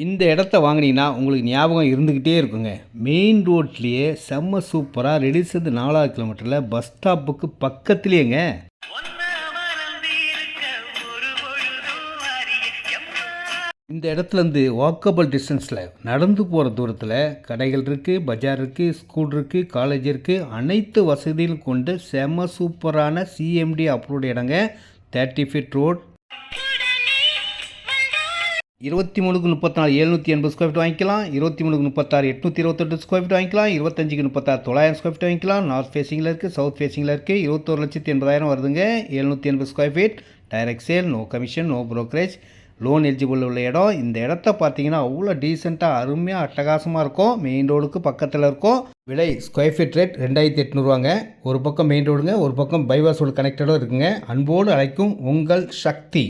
இந்த இடத்த வாங்கினீங்கன்னா உங்களுக்கு ஞாபகம் இருந்துக்கிட்டே இருக்குங்க. மெயின் ரோட்லேயே செம்ம சூப்பராக ரெடி செய்து 4வது கிலோமீட்டரில் பஸ் ஸ்டாப்புக்கு பக்கத்துலேயேங்க. இந்த இடத்துலேருந்து வாக்கபிள் டிஸ்டன்ஸில் நடந்து போகிற தூரத்தில் கடைகள் இருக்குது, பஜார் இருக்குது, ஸ்கூல் இருக்குது, காலேஜ் இருக்குது. அனைத்து வசதிகளும் கொண்டு செம்ம சூப்பரான சிஎம்டி அப்ரூவ்டு இடங்க. 30 ஃபீட் ரோட். 23க்கு 34 780 ஸ்கொயர் ஃபீட் வாங்கிக்கலாம். 23க்கு 36 828 ஸ்கொயர் ஃபீட் வாங்கிக்கலாம். 25க்கு 36 900 ஸ்கொயர் ஃபீட் வாங்கிக்கலாம். நார்த் ஃபேஸிங்கில் இருக்குது, சவுத் ஃபேஸிங்கில் இருக்குது. 21,80,000 வருதுங்க. 780 square feet. Direct sale, no commission, no brokerage, loan eligible உள்ள இடம். இந்த இடத்த பார்த்தீங்கன்னா அவ்வளோ டீசெண்டாக அருமையாக அட்டகாசமாக இருக்கும். மெயின் ரோடுக்கு பக்கத்தில் இருக்கும். விலை ஸ்கொயர் ஃபீட் ரேட் 2800 ஒரு பக்கம் மெயின் ரோடுங்க, ஒரு பக்கம் பைபாஸ் ரோடு கனெக்டடும் இருக்குங்க. அன்போடு அழைக்கும் உங்கள் சக்தி.